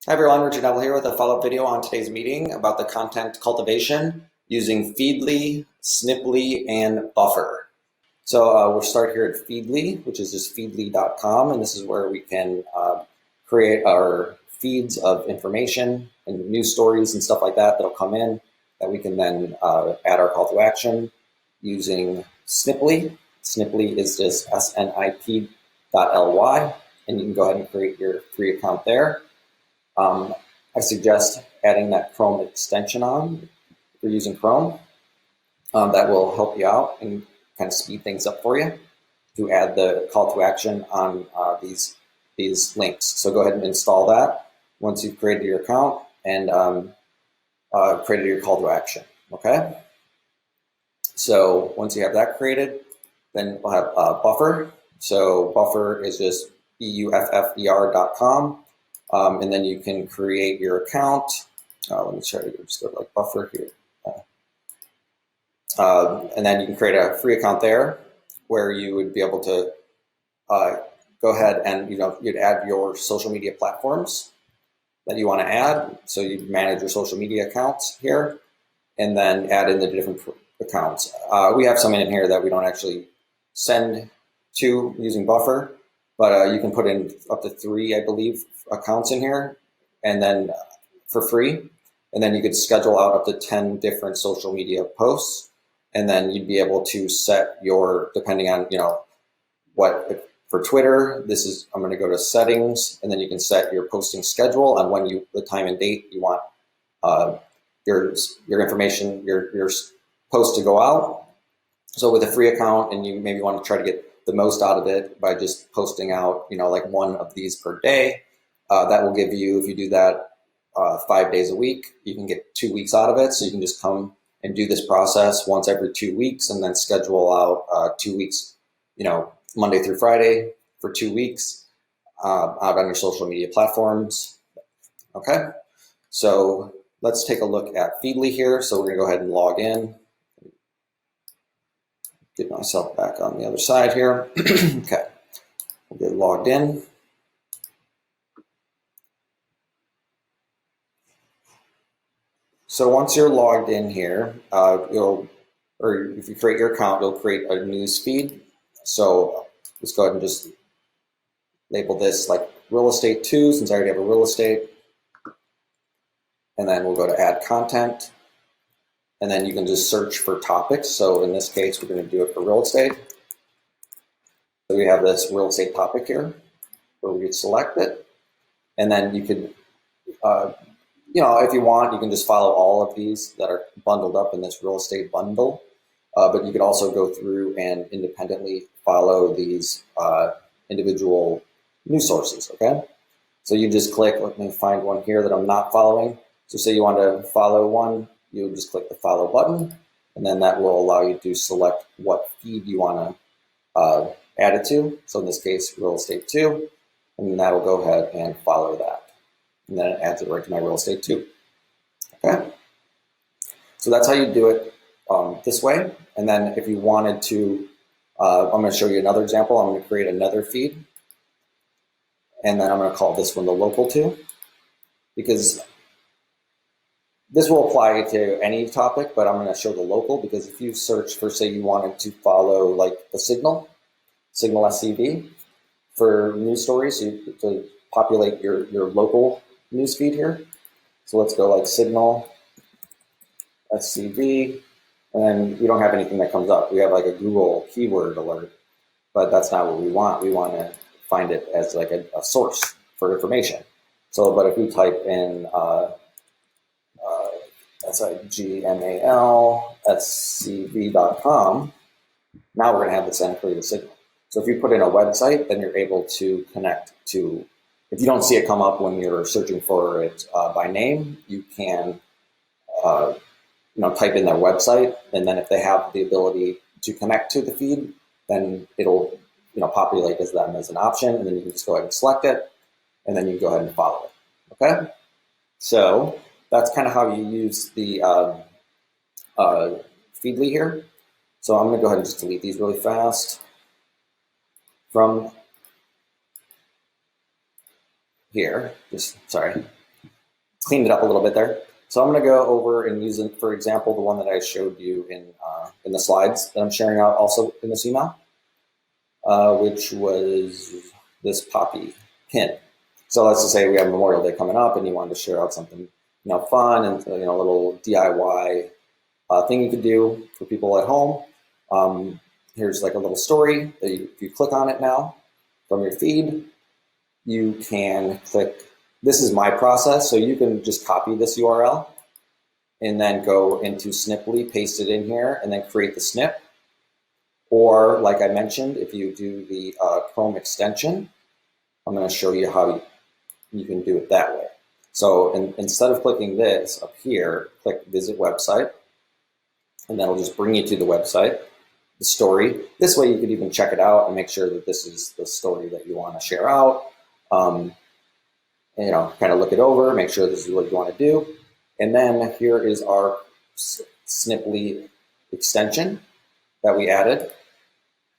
Hi everyone, Richard Neville here with a follow-up video on today's meeting about the content cultivation using Feedly, Sniply, and Buffer. So we'll start here at Feedly, which is just feedly.com, and this is where we can create our feeds of information and news stories and stuff like that that'll come in that we can then add our call to action using Sniply. Sniply is just snip.ly, and you can go ahead and create your free account there. I suggest adding that Chrome extension on if you're using Chrome. That will help you out and kind of speed things up for you to add the call to action on these links. So go ahead and install that once you've created your account and created your call to action. Okay. So once you have that created, then we'll have Buffer. So Buffer is just buffer.com. And then you can create your account. Let me show you, just go to like Buffer here. And then you can create a free account there where you would be able to go ahead and you'd add your social media platforms that you want to add. So you manage your social media accounts here and then add in the different accounts. We have some in here that we don't actually send to using Buffer, but you can put in up to 3, I believe, accounts in here, and then for free. And then you could schedule out up to 10 different social media posts, and then you'd be able to set your, depending on what for Twitter. This is, I'm going to go to settings, and then you can set your posting schedule on when the time and date you want your information, your post to go out. So with a free account, and you maybe want to try to get the most out of it by just posting out, like one of these per day. That will give you, if you do that 5 days a week, you can get 2 weeks out of it. So you can just come and do this process once every 2 weeks and then schedule out 2 weeks, Monday through Friday for 2 weeks out on your social media platforms. Okay, so let's take a look at Feedly here. So we're gonna go ahead and log in. Get myself back on the other side here. Okay, we'll get logged in. So once you're logged in here, or if you create your account, you'll create a news feed. So let's go ahead and just label this like real estate 2, since I already have a real estate. And then we'll go to add content. And then you can just search for topics. So in this case, we're going to do it for real estate. So we have this real estate topic here where we could select it. And then you could, if you want, you can just follow all of these that are bundled up in this real estate bundle. But you could also go through and independently follow these individual news sources, okay? So you just click, let me find one here that I'm not following. So say you want to follow one, you just click the follow button, and then that will allow you to select what feed you want to add it to. So in this case, real estate 2, and then that'll go ahead and follow that. And then it adds it right to my real estate 2. Okay? So that's how you do it this way. And then if you wanted to, I'm going to show you another example. I'm going to create another feed. And then I'm going to call this one the local 2, because this will apply to any topic, but I'm going to show the local, because if you search for, say you wanted to follow like the Signal SCV for news stories, so to populate your local news feed here. So let's go like Signal SCV, and we don't have anything that comes up. We have like a Google keyword alert, but that's not what we want. We want to find it as like a source for information. So, but if we type in that's like gmalscv.com, now we're going to have the same creative signal. So if you put in a website, then you're able to connect to, if you don't see it come up when you're searching for it by name, you can type in their website, and then if they have the ability to connect to the feed, then it'll populate as them as an option, and then you can just go ahead and select it, and then you go ahead and follow it. Okay, so that's kind of how you use the Feedly here. So I'm going to go ahead and just delete these really fast from here. Sorry. cleaned it up a little bit there. So I'm going to go over and use, for example, the one that I showed you in the slides that I'm sharing out also in this email, which was this poppy pin. So let's just say we have Memorial Day coming up, and you wanted to share out something fun and a little DIY thing you could do for people at home. Here's like a little story that if you click on it now from your feed, you can click. This is my process, so you can just copy this URL and then go into Sniply, paste it in here, and then create the snip. Or, like I mentioned, if you do the Chrome extension, I'm going to show you how you can do it that way. So instead of clicking this up here, click Visit Website, and that'll just bring you to the website, the story. This way you could even check it out and make sure that this is the story that you want to share out. Kind of look it over, make sure this is what you want to do. And then here is our Sniply extension that we added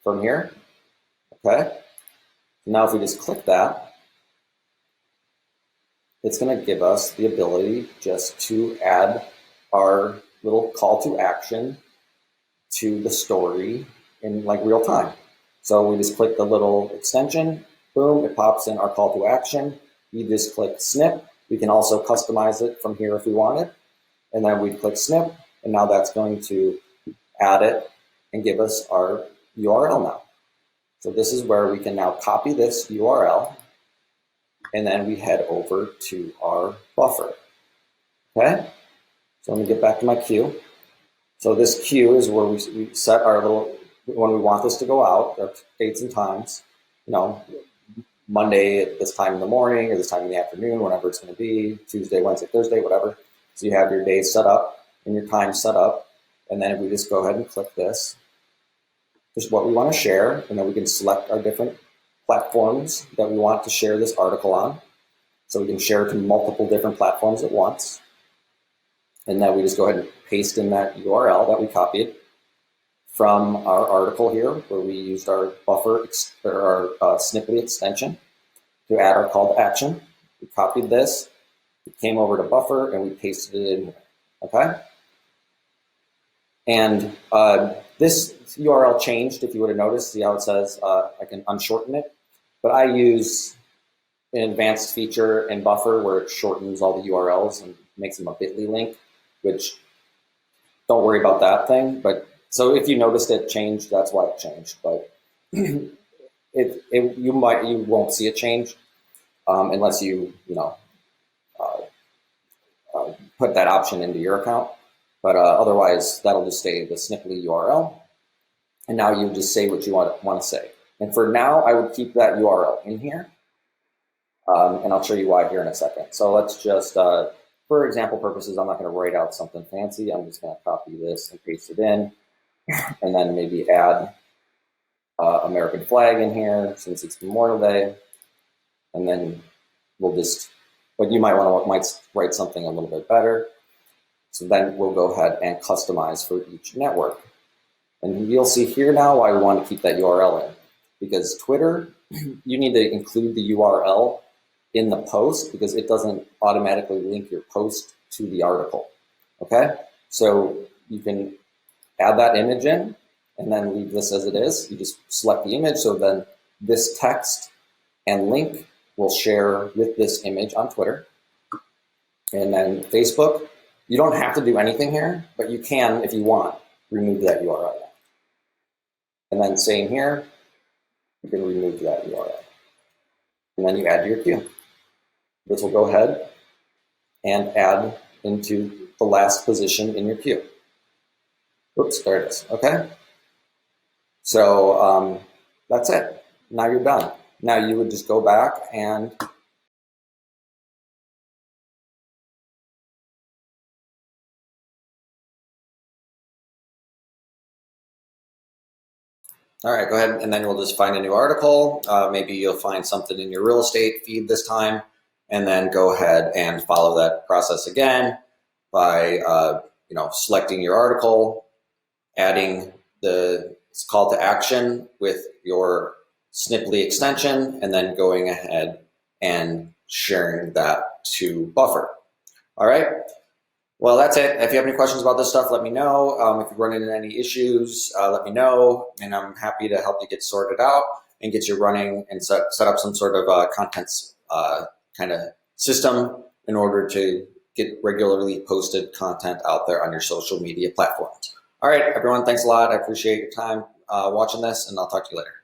from here. Okay. Now if we just click that, it's going to give us the ability just to add our little call to action to the story in like real time. So we just click the little extension, boom, it pops in our call to action. You just click snip. We can also customize it from here if we wanted. And then we click snip, and now that's going to add it and give us our URL now. So this is where we can now copy this URL, and then we head over to our buffer. Okay? So let me get back to my queue. So this queue is where we set our little, when we want this to go out, our dates and times, Monday at this time in the morning or this time in the afternoon, whenever it's going to be, Tuesday, Wednesday, Thursday, whatever. So you have your days set up and your time set up. And then if we just go ahead and click this, just what we want to share, and then we can select our different platforms that we want to share this article on. So we can share it to multiple different platforms at once. And then we just go ahead and paste in that URL that we copied from our article here, where we used our buffer or our Sniply extension to add our call to action. We copied this, we came over to buffer, and we pasted it in here. Okay? And this URL changed, if you would have noticed. See how it says I can unshorten it? But I use an advanced feature in buffer where it shortens all the URLs and makes them a bit.ly link, which don't worry about that thing. But so if you noticed it changed, that's why it changed. But you won't see it change unless you put that option into your account. But otherwise, that'll just stay the Sniply URL. And now you just say what you want to say. And for now, I would keep that URL in here. And I'll show you why here in a second. So let's just, for example purposes, I'm not going to write out something fancy. I'm just going to copy this and paste it in. And then maybe add American flag in here since it's Memorial Day. And then we'll just, but you might write something a little bit better. So then we'll go ahead and customize for each network. And you'll see here now why we want to keep that URL in. Because Twitter, you need to include the URL in the post because it doesn't automatically link your post to the article. Okay? So you can add that image in and then leave this as it is. You just select the image, so then this text and link will share with this image on Twitter. And then Facebook, you don't have to do anything here, but you can, if you want, remove that URL. And then same here, you can remove that URL. And then you add to your queue. This will go ahead and add into the last position in your queue. Oops, there it is, okay? So that's it, now you're done. Now you would just go back and all right, go ahead, and then we'll just find a new article. Maybe you'll find something in your real estate feed this time, and then go ahead and follow that process again by selecting your article, adding the call to action with your Sniply extension, and then going ahead and sharing that to buffer. All right. Well, that's it. If you have any questions about this stuff, let me know. If you run into any issues, let me know, and I'm happy to help you get sorted out and get you running and set up some sort of content kind of system in order to get regularly posted content out there on your social media platforms. All right, everyone, thanks a lot. I appreciate your time watching this, and I'll talk to you later.